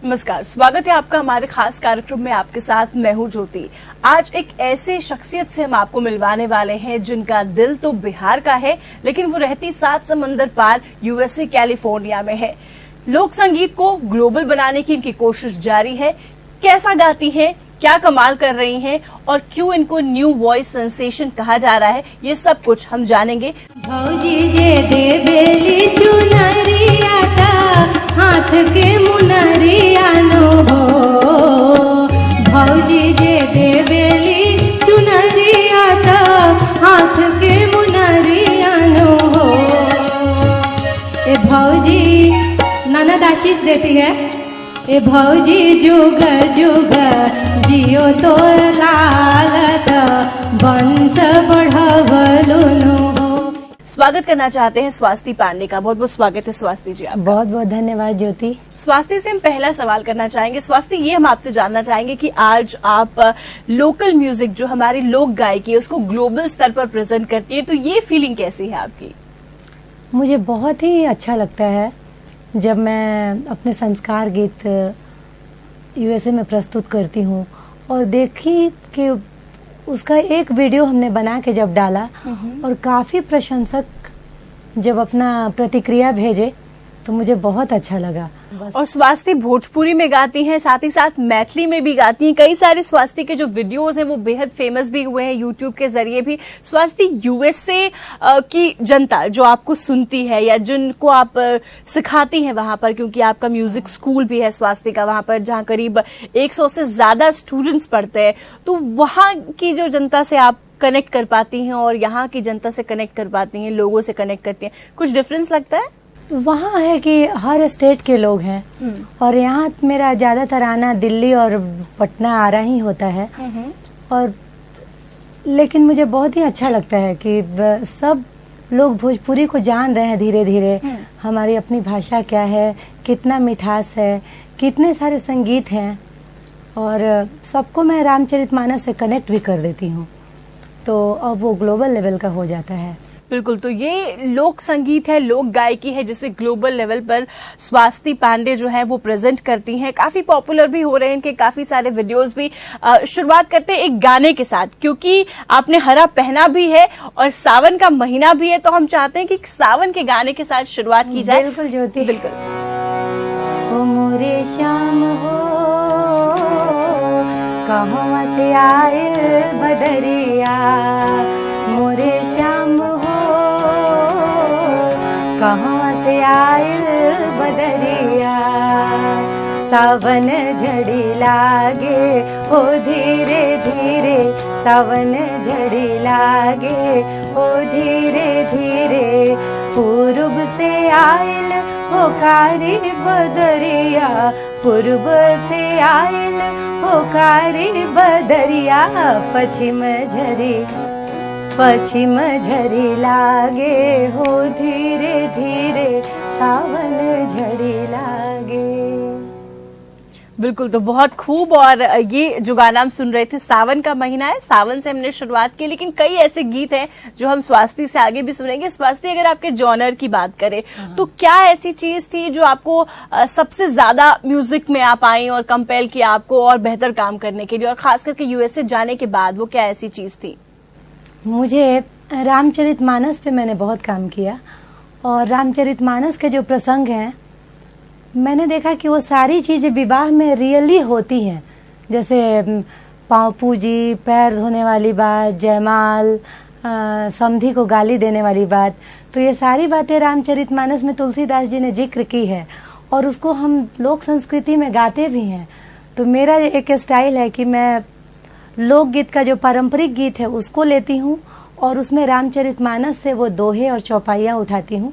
नमस्कार, स्वागत है आपका हमारे खास कार्यक्रम में। आपके साथ मैं हूं ज्योति। आज एक ऐसे शख्सियत से हम आपको मिलवाने वाले हैं जिनका दिल तो बिहार का है, लेकिन वो रहती 7 समंदर पार यूएसए कैलिफोर्निया में है। लोक संगीत को ग्लोबल बनाने की इनकी कोशिश जारी है। कैसा गाती हैं, क्या कमाल कर रही हैं और क्यों इनको न्यू वॉइस सेंसेशन कहा जा रहा है, ये सब कुछ हम जानेंगे। भौजी जे देबेली चुनरिया ता हाथ के मुनरिया नो हो। भौजी जे देबेली चुनरिया ता हाथ के मुनरिया नो हो। ए भौजी ननद आशीष देती है। ए भौजी जुग जुग जियो तो लालत वंश बढ़वलो हो। स्वागत करना चाहते हैं स्वास्थी पांडे का। बहुत बहुत स्वागत है स्वास्थी जी आपका। बहुत बहुत धन्यवाद ज्योति। स्वास्थी से हम पहला सवाल करना चाहेंगे। स्वास्थी, ये हम आपसे जानना चाहेंगे कि आज आप लोकल म्यूजिक जो हमारी लोक गायकी है उसको ग्लोबल स्तर पर प्रेजेंट करती है, तो ये फीलिंग कैसी है आपकी? मुझे बहुत ही अच्छा लगता है जब मैं अपने संस्कार गीत यूएसए में प्रस्तुत करती हूँ और देखी कि उसका एक वीडियो हमने बना के जब डाला और काफी प्रशंसक जब अपना प्रतिक्रिया भेजे तो मुझे बहुत अच्छा लगा। और स्वास्थी भोजपुरी में गाती हैं, साथ ही साथ मैथिली में भी गाती हैं। कई सारे स्वास्थी के जो वीडियोस हैं वो बेहद फेमस भी हुए हैं यूट्यूब के जरिए भी। स्वास्थी, यूएसए की जनता जो आपको सुनती है या जिनको आप सिखाती हैं वहां पर, क्योंकि आपका म्यूजिक स्कूल भी है स्वास्थी का वहां पर, जहां करीब 100 से ज्यादा स्टूडेंट्स पढ़ते हैं, तो वहां की जो जनता से आप कनेक्ट कर पाती हैं और यहाँ की जनता से कनेक्ट कर पाती हैं, लोगों से कनेक्ट करती हैं, कुछ डिफरेंस लगता है? वहाँ है कि हर स्टेट के लोग हैं और यहाँ मेरा ज्यादातर आना दिल्ली और पटना आ रहा ही होता है। और लेकिन मुझे बहुत ही अच्छा लगता है कि सब लोग भोजपुरी को जान रहे हैं धीरे धीरे। हमारी अपनी भाषा क्या है, कितना मिठास है, कितने सारे संगीत हैं और सबको मैं रामचरितमानस से कनेक्ट भी कर देती हूँ, तो अब वो ग्लोबल लेवल का हो जाता है। बिल्कुल, तो ये लोक संगीत है, लोक गायकी है जिसे ग्लोबल लेवल पर स्वास्थी पांडे जो है वो प्रेजेंट करती हैं। काफी पॉपुलर भी हो रहे हैं इनके काफी सारे वीडियोस भी। शुरुआत करते हैं एक गाने के साथ, क्योंकि आपने हरा पहना भी है और सावन का महीना भी है, तो हम चाहते हैं कि सावन के गाने के साथ शुरुआत की जाए। बिल्कुल ज्योति, बिल्कुल। ओ मोरे श्याम हो कहवा से आए बदरिया, मोरे श्याम हो कहाँ से आयल बदरिया। सावन झड़ी लागे ओ धीरे धीरे, सावन झड़ी लागे ओ धीरे धीरे। पूर्व से आयल हो कारी बदरिया, पूर्व से आयल हो कारी बदरिया। पश्चिम झरी पश्चिम झरी लागे हो धीरे धीरे, सावन झड़ी लागे। बिल्कुल, तो बहुत खूब। और ये जो गाना हम सुन रहे थे, सावन का महीना है, सावन से हमने शुरुआत की, लेकिन कई ऐसे गीत हैं जो हम स्वास्थी से आगे भी सुनेंगे। स्वास्थी, अगर आपके जॉनर की बात करें तो क्या ऐसी चीज थी जो आपको सबसे ज्यादा म्यूजिक में आप आई और कंपेल किया आपको और बेहतर काम करने के लिए, और खास करके यूएसए जाने के बाद वो क्या ऐसी चीज थी? मुझे रामचरितमानस पे मैंने बहुत काम किया और रामचरितमानस के जो प्रसंग हैं मैंने देखा कि वो सारी चीजें विवाह में रियली होती हैं। जैसे पाँव पूजी, पैर धोने वाली बात, जयमाल, समधी को गाली देने वाली बात, तो ये सारी बातें रामचरितमानस में तुलसीदास जी ने जिक्र की है और उसको हम लोक संस्कृति में गाते भी हैं। तो मेरा एक स्टाइल है कि मैं लोकगीत का जो पारंपरिक गीत है उसको लेती हूँ और उसमें रामचरितमानस से वो दोहे और चौपाइयाँ उठाती हूँ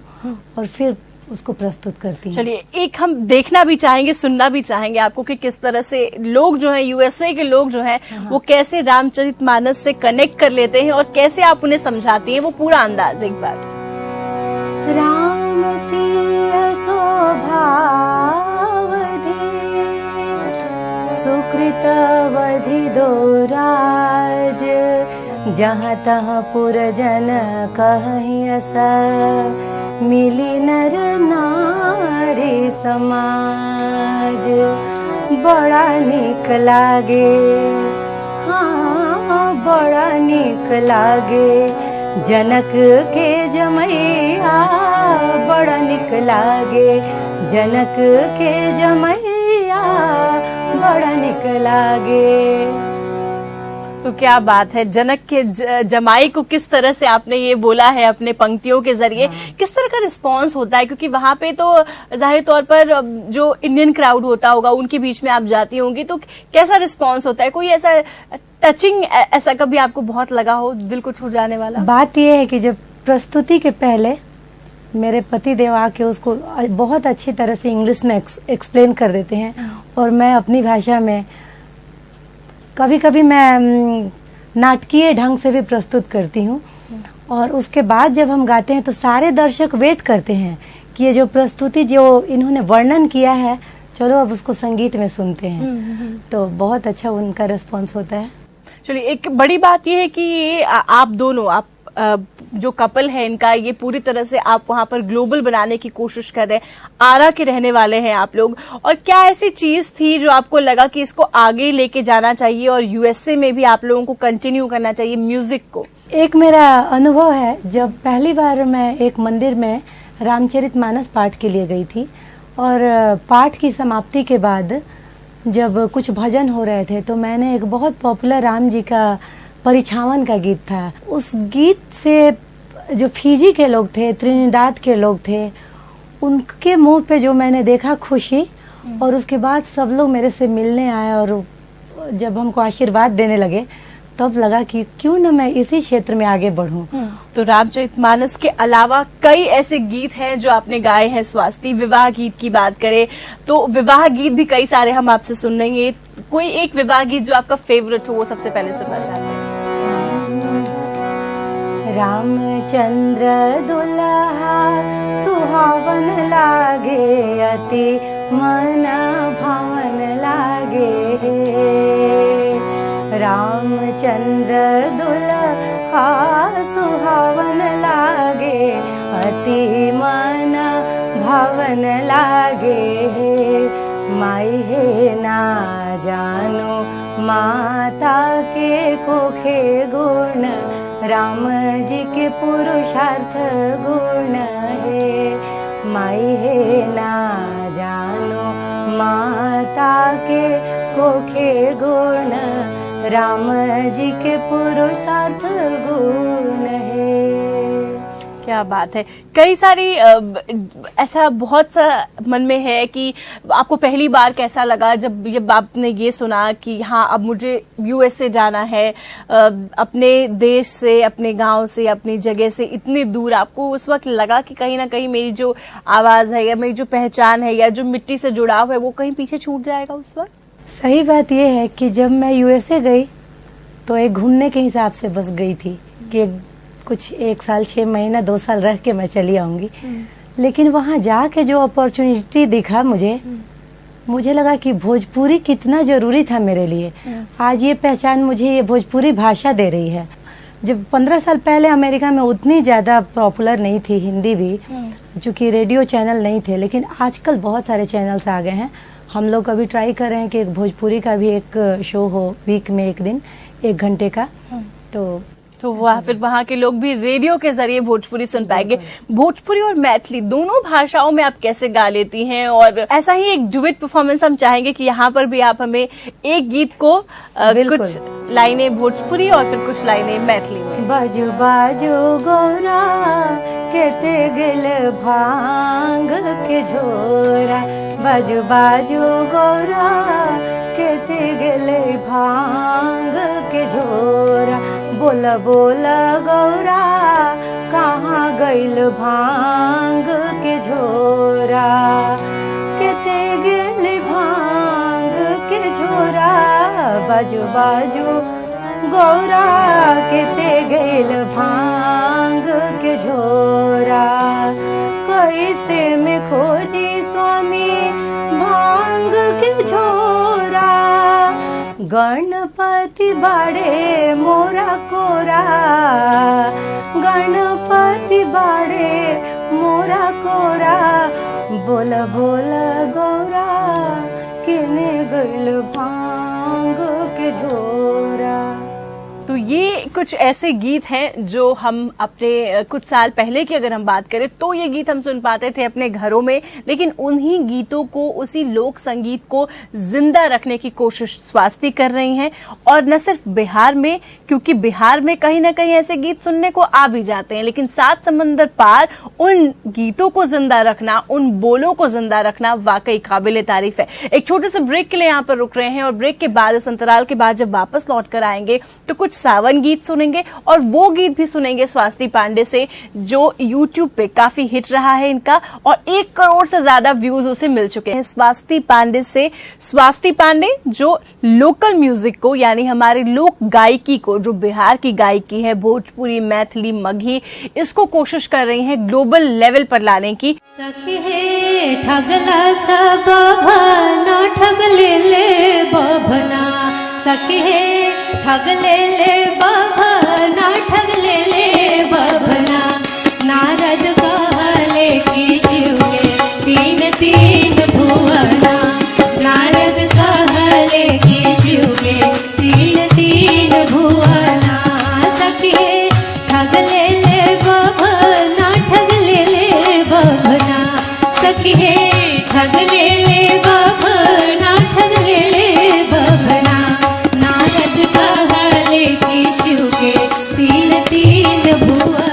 और फिर उसको प्रस्तुत करती हूँ। चलिए, एक हम देखना भी चाहेंगे, सुनना भी चाहेंगे आपको कि किस तरह से लोग जो हैं, यूएसए के लोग जो हैं, वो कैसे रामचरितमानस से कनेक्ट कर लेते हैं और कैसे आप उन्हें समझाती हैं, वो पूरा अंदाज एक बार। राम सिय शोभावधि सुकृत वधि दो राज, जहाँ तहाँ पुरजन कहीं असा, मिली नर नारी समाज। बड़ा निक लागे, हाँ बड़ा निक लागे, जनक के जमैया बड़ा निक लागे, जनक के जमैया बड़ा निक लागे। तो क्या बात है, जनक के जमाई को किस तरह से आपने ये बोला है अपने पंक्तियों के जरिए, किस तरह का रिस्पांस होता है? क्योंकि वहां पे तो जाहिर तौर पर जो इंडियन क्राउड होता होगा उनके बीच में आप जाती होंगी, तो कैसा रिस्पांस होता है? कोई ऐसा टचिंग ऐसा कभी आपको बहुत लगा हो, दिल को छू जाने वाला? बात यह है कि जब प्रस्तुति के पहले मेरे पति देव आके उसको बहुत अच्छी तरह से इंग्लिश में एक्सप्लेन कर देते हैं और मैं अपनी भाषा में, कभी कभी मैं नाटकीय ढंग से भी प्रस्तुत करती हूँ। और उसके बाद जब हम गाते हैं तो सारे दर्शक वेट करते हैं कि ये जो प्रस्तुति जो इन्होंने वर्णन किया है, चलो अब उसको संगीत में सुनते हैं। तो बहुत अच्छा उनका रिस्पॉन्स होता है। चलिए, एक बड़ी बात ये है कि ये आप दोनों, आप जो कपल है इनका, ये पूरी तरह से आप वहां पर ग्लोबल बनाने की कोशिश कर रहे हैं। आरा के रहने वाले हैं आप लोग, और क्या ऐसी चीज थी जो आपको लगा कि इसको आगे लेके जाना चाहिए और यूएसए में भी आप लोगों को कंटिन्यू करना चाहिए म्यूजिक को? एक मेरा अनुभव है, जब पहली बार मैं एक मंदिर में रामचरितमानस पाठ के लिए गई थी और पाठ की समाप्ति के बाद जब कुछ भजन हो रहे थे तो मैंने एक बहुत पॉपुलर राम जी का परिछावन का गीत था, उस गीत से जो फिजी के लोग थे, त्रिनिदाद के लोग थे, उनके मुंह पे जो मैंने देखा खुशी, और उसके बाद सब लोग मेरे से मिलने आए और जब हमको आशीर्वाद देने लगे तब लगा कि क्यों ना मैं इसी क्षेत्र में आगे बढ़ूं। तो रामचरितमानस के अलावा कई ऐसे गीत हैं जो आपने गाए हैं स्वास्ति। विवाह गीत की बात करें तो विवाह गीत भी कई सारे हम आपसे सुन लेंगे। कोई एक विवाह गीत जो आपका फेवरेट हो वो सबसे पहले सुनना चाहते हैं? रामचंद्र दुल्हा सुहावन लागे, अति मन भावन लागे। रामचंद्र दुल्हा सुहावन लागे, अति मन भावन लागे। माई है ना जानो माता के कोखे गुण, राम जी के पुरुषार्थ गुण है। माई है ना जानो माता के कोखे गुण, राम जी के पुरुषार्थ गुण है। क्या बात है। कई सारी ऐसा बहुत सा मन में है कि आपको पहली बार कैसा लगा जब आपने ये सुना कि हाँ अब मुझे यूएसए जाना है, अपने देश से, अपने गांव से, अपनी जगह से इतनी दूर? आपको उस वक्त लगा कि कहीं ना कहीं मेरी जो आवाज है या मेरी जो पहचान है या जो मिट्टी से जुड़ाव है वो कहीं पीछे छूट जाएगा उस वक्त? सही बात यह है कि जब मैं यूएसए गई तो एक घूमने के हिसाब से बस गई थी कि कुछ 1 साल 6 महीना 2 साल रह के मैं चली आऊंगी। लेकिन वहां जाके जो अपॉर्चुनिटी दिखा मुझे लगा कि भोजपुरी कितना जरूरी था मेरे लिए। आज ये पहचान मुझे ये भोजपुरी भाषा दे रही है। जब 15 साल पहले अमेरिका में उतनी ज्यादा पॉपुलर नहीं थी हिंदी भी, चूंकि रेडियो चैनल नहीं थे, लेकिन आजकल बहुत सारे चैनल्स आ गए हैं। हम लोग अभी ट्राई कर रहे हैं कि एक भोजपुरी का भी एक शो हो, वीक में एक दिन 1 घंटे का। तो फिर वहाँ के लोग भी रेडियो के जरिए भोजपुरी सुन पाएंगे। भोजपुरी और मैथिली दोनों भाषाओं में आप कैसे गा लेती हैं? और ऐसा ही एक डुएट परफॉर्मेंस हम चाहेंगे कि यहाँ पर भी आप हमें एक गीत को कुछ लाइनें भोजपुरी और फिर कुछ लाइनें मैथिली में। बाजू बाजू गौरा केते गेल भांग के झोरा, बाजू बाजू गौरा केते गेल भांग के झोरा। बोला बोला गौरा कहाँ गइल भांग के झोरा, केते गेल भांग के झोरा। बाजू बाजू गौरा केते गेल भांग के झोरा। कैसे में खोजी स्वामी भांग के झोरा, गणपति बाड़े मोरा कोरा, गणपति बाड़े मोरा कोरा। बोला बोला गौरा किने गइल झोरा। तो ये कुछ ऐसे गीत हैं जो हम अपने कुछ साल पहले की अगर हम बात करें तो ये गीत हम सुन पाते थे अपने घरों में, लेकिन उन्हीं गीतों को, उसी लोक संगीत को जिंदा रखने की कोशिश स्वास्ति कर रही हैं। और न सिर्फ बिहार में, क्योंकि बिहार में कहीं ना कहीं ऐसे गीत सुनने को आ भी जाते हैं, लेकिन सात समंदर पार उन गीतों को जिंदा रखना, उन बोलों को जिंदा रखना वाकई काबिले तारीफ है। एक छोटे से ब्रेक के लिए यहाँ पर रुक रहे हैं और ब्रेक के बाद, इस अंतराल के बाद जब वापस लौट कर आएंगे तो कुछ सावन गीत सुनेंगे और वो गीत भी सुनेंगे स्वास्ति पांडे से जो YouTube पे काफी हिट रहा है इनका और 1 करोड़ से ज्यादा व्यूज उसे मिल चुके हैं। स्वास्ति पांडे से, स्वास्ति पांडे जो लोकल म्यूजिक को, यानी हमारे लोक गायकी को, जो बिहार की गायकी है, भोजपुरी, मैथिली, मगही, इसको कोशिश कर रही हैं ग्लोबल लेवल पर लाने की। सखी हे ठगला सब बभना, ठग ले बभना, सखी हे ठग ले बभना, ठग ले बभना। नारद कहले कि शिव के तीन भुवना, नारद कहले कि शिव के तीन भुवना। सखी हे ठग ले बभना, ठग ले बभना, सखी हे ठग ले बभना, ठग ले बभना। नारद कहले कि शिव के तीन भुवना।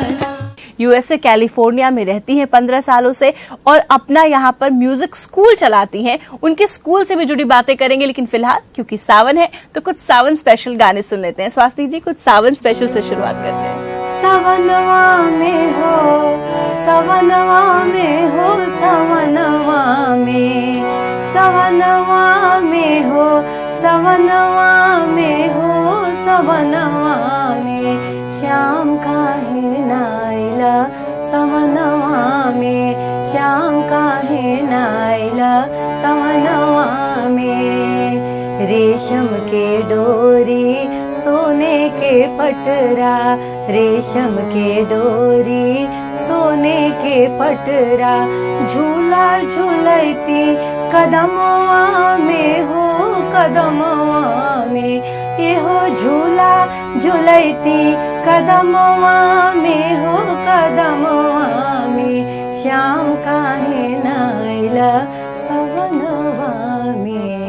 यूएसए कैलिफोर्निया में रहती हैं 15 सालों से और अपना यहाँ पर म्यूजिक स्कूल चलाती हैं। उनके स्कूल से भी जुड़ी बातें करेंगे, लेकिन फिलहाल क्योंकि सावन है तो कुछ सावन स्पेशल गाने सुन लेते हैं। स्वास्ति जी, कुछ सावन स्पेशल से शुरुआत करते हैं। सवनवा में हो, सवनवा में हो, सवनवा में, सवनवा में हो, सवनवा में हो, सवनवा में। श्याम काहे नाइला सवनवा में, श्याम काहे नाइला सवनवा में। रेशम के डोरी, सोने के पटरा, रेशम के डोरी, सोने के पटरा। झूला झूलती कदमवा में हो, कदमवा में। ये हो झूला झूलती कदमवा में हो, कदमवा में। श्याम काहे नाइला सवनवा में।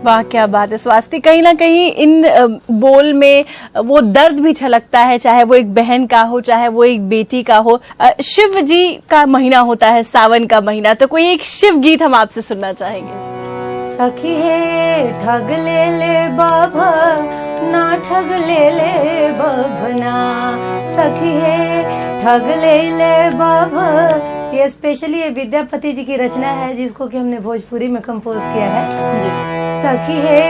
वाह, क्या बात है स्वास्ति। कहीं ना कहीं इन बोल में वो दर्द भी छलकता है, चाहे वो एक बहन का हो, चाहे वो एक बेटी का हो। शिव जी का महीना होता है, सावन का महीना, तो कोई एक शिव गीत हम आपसे सुनना चाहेंगे। सखी हे ठग ले बभना, ठग ले बभना, सखी हे ठग ले बभ। ये स्पेशली ये विद्यापति जी की रचना है जिसको कि हमने भोजपुरी में कंपोज किया है जी। सखी हे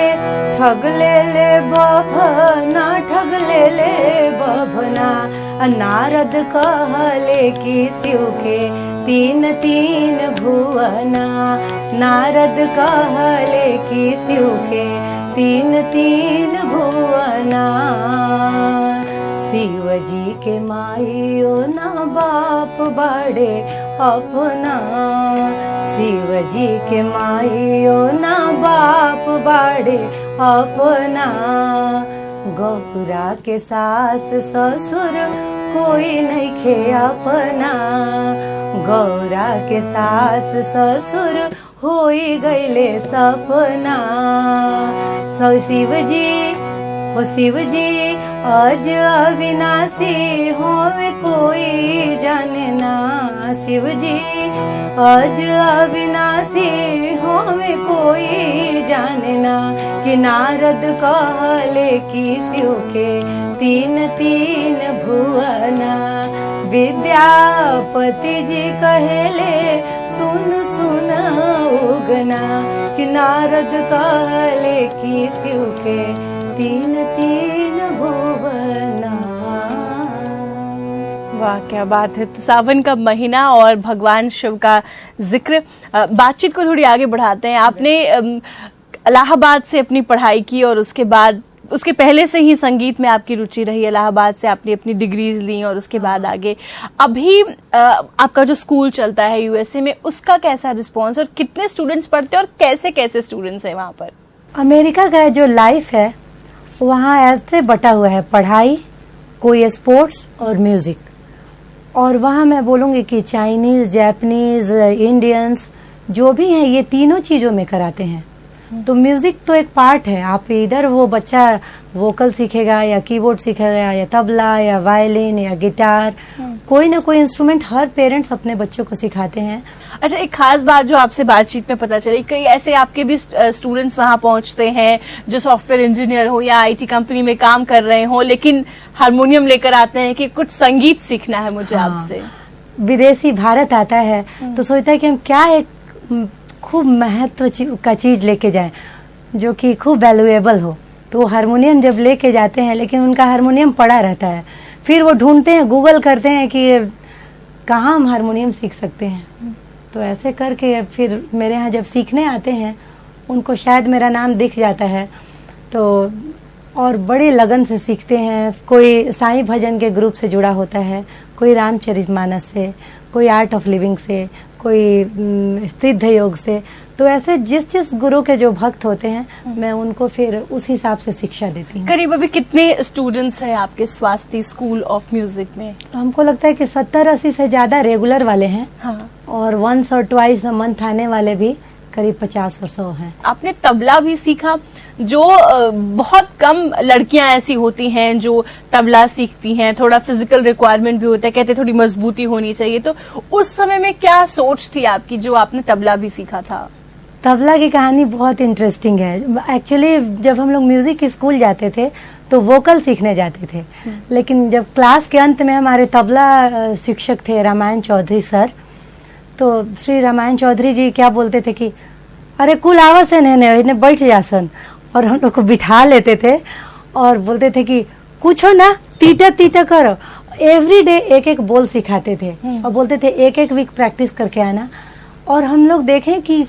ठग ले बभना, ठग ले बभना। नारद कहले कि शिव के तीन भुवना, नारद कहले कि शिव के तीन भुवना। शिव जी के माइयो ना बाप बाड़े अपना, शिव जी के माइयो ना बाप बाड़े अपना। गौरा के सास ससुर कोई नहीं खे अपना, गौरा के सास ससुर होई गईले सपना। सो शिव जी आज अविनाशी होवे कोई जाने ना। शिव जी आज अविनाशी होवे कोई जाने ना। कि नारद कहले कि शिव के तीन भुवना। विद्यापति जी कहले सुन सुन उगना। कि नारद कहले कि शिव के तीन भुवना। वाह, क्या बात है। तो सावन का महीना और भगवान शिव का जिक्र। बातचीत को थोड़ी आगे बढ़ाते हैं। आपने इलाहाबाद से अपनी पढ़ाई की और उसके पहले से ही संगीत में आपकी रुचि रही। इलाहाबाद से आपने अपनी डिग्रीज ली और उसके बाद आगे अभी आपका जो स्कूल चलता है यूएसए में, उसका कैसा रिस्पॉन्स और कितने स्टूडेंट्स पढ़ते हैं और कैसे कैसे स्टूडेंट्स हैं वहां पर? अमेरिका का जो लाइफ है वहाँ ऐसे बटा हुआ है, पढ़ाई, कोई स्पोर्ट्स और म्यूजिक। और वहाँ मैं बोलूँगी कि चाइनीज, जापानीज, इंडियंस जो भी हैं ये तीनों चीज़ों में कराते हैं। तो म्यूजिक तो एक पार्ट है, आप इधर वो बच्चा वोकल सीखेगा या कीबोर्ड सीखेगा या तबला या वायलिन या गिटार, कोई ना कोई इंस्ट्रूमेंट हर पेरेंट्स अपने बच्चों को सिखाते हैं। अच्छा, एक खास बात जो आपसे बातचीत में पता चली, कई ऐसे आपके भी स्टूडेंट्स वहां पहुंचते हैं जो सॉफ्टवेयर इंजीनियर हो या आईटी कंपनी में काम कर रहे हो, लेकिन हारमोनियम लेकर आते हैं कि कुछ संगीत सीखना है मुझे आपसे। विदेशी भारत आता है तो सोचता है कि हम क्या एक खूब महत्व का चीज लेके जाएं जो कि खूब वैल्यूएबल हो। तो हारमोनियम जब लेके जाते हैं, लेकिन उनका हारमोनियम पड़ा रहता है, फिर वो ढूंढते हैं, गूगल करते हैं कि कहाँ हम हारमोनियम सीख सकते हैं। तो ऐसे करके फिर मेरे यहाँ जब सीखने आते हैं उनको शायद मेरा नाम दिख जाता है, तो और बड़े लगन से सीखते हैं। कोई साईं भजन के ग्रुप से जुड़ा होता है, कोई रामचरितमानस से, कोई आर्ट ऑफ लिविंग से, कोई सिद्ध योग से। तो ऐसे जिस जिस गुरु के जो भक्त होते हैं मैं उनको फिर उस हिसाब से शिक्षा देती हूँ। करीब अभी कितने स्टूडेंट्स हैं आपके स्वास्थ्य स्कूल ऑफ म्यूजिक में? हमको लगता है कि 70-80 से ज्यादा रेगुलर वाले हैं। हाँ। और वंस और ट्वाइस अ मंथ आने वाले भी करीब 50 और 100 हैं। आपने तबला भी सीखा, जो बहुत कम लड़कियां ऐसी होती हैं जो तबला सीखती हैं, थोड़ा फिजिकल रिक्वायरमेंट भी होता है, कहते थोड़ी मजबूती होनी चाहिए। तो उस समय में क्या सोच थी आपकी जो आपने तबला भी सीखा था? तबला की कहानी बहुत इंटरेस्टिंग है। एक्चुअली जब हम लोग म्यूजिक स्कूल जाते थे तो वोकल सीखने जाते थे, लेकिन जब क्लास के अंत में हमारे तबला शिक्षक थे रामायण चौधरी सर, तो श्री रामायण चौधरी जी क्या बोलते थे कि अरे कुल आवास है ने बैठ जासन, और हम लोग को बिठा लेते थे और बोलते थे कि कुछ हो ना तीटा तीटा करो। एवरी डे एक एक बोल सिखाते थे और बोलते थे एक एक वीक प्रैक्टिस करके आना। और हम लोग देखें कि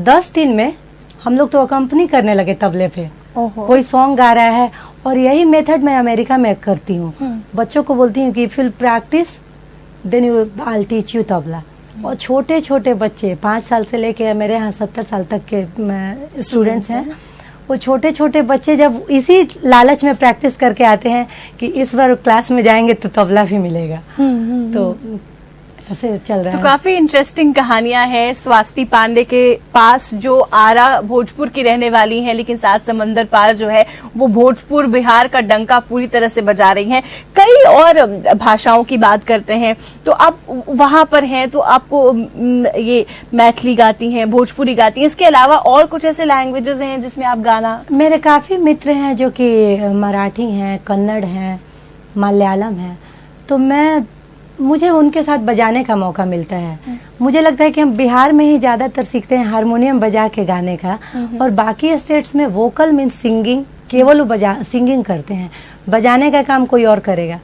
10 दिन में हम लोग तो कंपनी करने लगे तबले पे, कोई सॉन्ग गा रहा है। और यही मेथड मैं अमेरिका में करती हूँ, बच्चों को बोलती हूँ कि if you practice then you I teach you tabla. और छोटे छोटे बच्चे 5 साल से लेके मेरे यहाँ 70 साल तक के स्टूडेंट्स हैं, वो छोटे छोटे बच्चे जब इसी लालच में प्रैक्टिस करके आते हैं कि इस बार क्लास में जाएंगे तो तबला भी मिलेगा। तो ऐसे चल रहा है। तो काफी इंटरेस्टिंग कहानियां हैं। स्वाति पांडे के पास जो आरा भोजपुर की रहने वाली हैं, लेकिन 7 समंदर पार जो है वो भोजपुर बिहार का डंका पूरी तरह से बजा रही हैं। कई और भाषाओं की बात करते हैं, तो आप वहां पर हैं तो आपको ये मैथिली गाती हैं, भोजपुरी गाती हैं, इसके अलावा और कुछ ऐसे लैंग्वेजेस हैं जिसमें आप गाना? मेरे काफी मित्र हैं जो कि मराठी हैं, कन्नड़ हैं, मलयालम हैं, तो मुझे उनके साथ बजाने का मौका मिलता है। मुझे लगता है कि हम बिहार में ही ज्यादातर सीखते हैं हारमोनियम बजा के गाने का, और बाकी स्टेट्स में वोकल मीन्स सिंगिंग, केवल वो सिंगिंग करते हैं, बजाने का काम कोई और करेगा।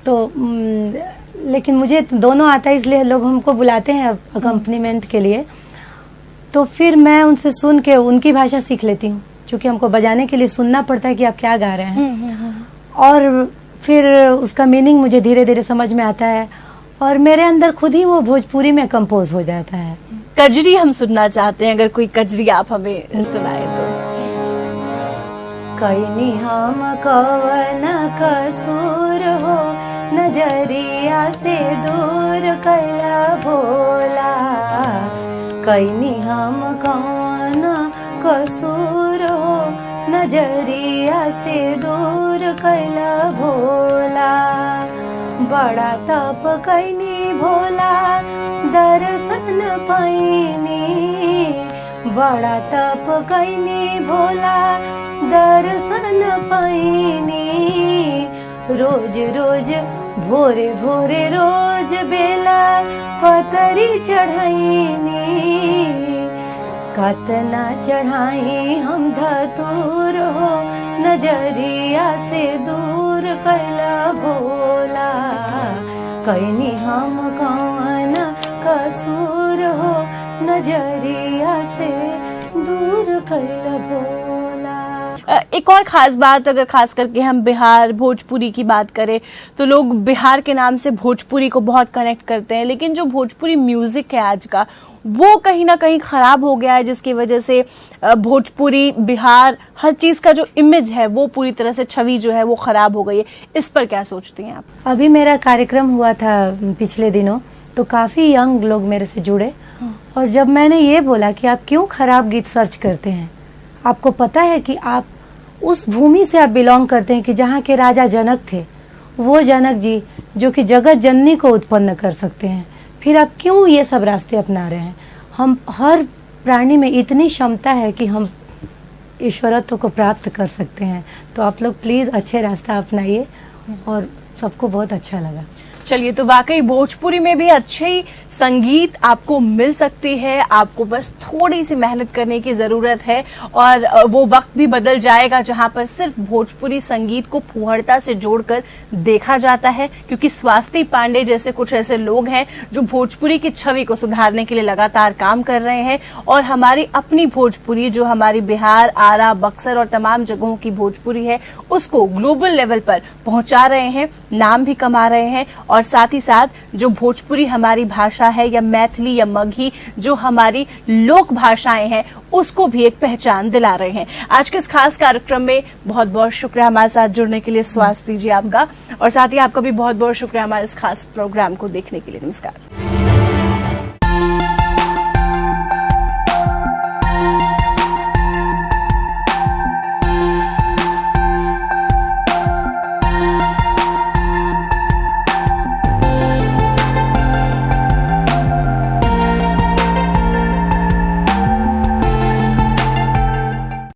तो लेकिन मुझे दोनों आता है, इसलिए लोग हमको बुलाते हैं अकम्पनीमेंट के लिए। तो फिर मैं उनसे सुन के उनकी भाषा सीख लेती हूँ, क्योंकि हमको बजाने के लिए सुनना पड़ता है कि आप क्या गा रहे हैं। और फिर उसका मीनिंग मुझे धीरे धीरे समझ में आता है और मेरे अंदर खुद ही वो भोजपुरी में कंपोज हो जाता है। कजरी हम सुनना चाहते हैं, अगर कोई कजरी आप हमें सुनाए तो। कैनी हम कवन कसूर हो, नजरिया से दूर कैला भोला। कैनी हम कवन कसूर हो, नजरिया से दूर कैला भोला। बड़ा तप कैनी भोला, दर्शन पैनी। बड़ा तप कैनी भोला, दर्शन पैनी। रोज रोज भोरे भोरे रोज बेला पतरी चढ़ैनी। कतना चढ़ाई हम धतूर हो, नजरिया से दूर कैला भोला। कैनी हम कौन कसूर हो, नजरिया से दूर कैला भोला। एक और खास बात, अगर खास करके हम बिहार भोजपुरी की बात करें तो लोग बिहार के नाम से भोजपुरी को बहुत कनेक्ट करते हैं, लेकिन जो भोजपुरी म्यूजिक है आज का वो कहीं ना कहीं खराब हो गया है, जिसकी वजह से भोजपुरी बिहार हर चीज का जो इमेज है वो पूरी तरह से छवि जो है वो खराब हो गई है। इस पर क्या सोचती हैं आप? अभी मेरा कार्यक्रम हुआ था पिछले दिनों, तो काफी यंग लोग मेरे से जुड़े, और जब मैंने ये बोला कि आप क्यों खराब गीत सर्च करते हैं, आपको पता है कि आप उस भूमि से आप बिलोंग करते हैं कि जहाँ के राजा जनक थे, वो जनक जी जो कि जगत जननी को उत्पन्न कर सकते हैं, फिर आप क्यों ये सब रास्ते अपना रहे हैं? हम हर प्राणी में इतनी क्षमता है कि हम ईश्वरत्व को प्राप्त कर सकते हैं। तो आप लोग प्लीज अच्छे रास्ता अपनाइए, और सबको बहुत अच्छा लगा। चलिए, तो वाकई भोजपुरी में भी अच्छी संगीत आपको मिल सकती है, आपको बस थोड़ी सी मेहनत करने की जरूरत है, और वो वक्त भी बदल जाएगा जहां पर सिर्फ भोजपुरी संगीत को फूहड़ता से जोड़कर देखा जाता है, क्योंकि स्वाति पांडे जैसे कुछ ऐसे लोग हैं जो भोजपुरी की छवि को सुधारने के लिए लगातार काम कर रहे हैं, और हमारी अपनी भोजपुरी जो हमारी बिहार, आरा, बक्सर और तमाम जगहों की भोजपुरी है उसको ग्लोबल लेवल पर पहुंचा रहे हैं, नाम भी कमा रहे हैं, और साथ ही साथ जो भोजपुरी हमारी भाषा है या मैथिली या मगही जो हमारी लोक भाषाएं हैं उसको भी एक पहचान दिला रहे हैं। आज के इस खास कार्यक्रम में बहुत बहुत शुक्रिया हमारे साथ जुड़ने के लिए स्वाति जी आपका, और साथ ही आपका भी बहुत बहुत शुक्रिया हमारे इस खास प्रोग्राम को देखने के लिए। नमस्कार।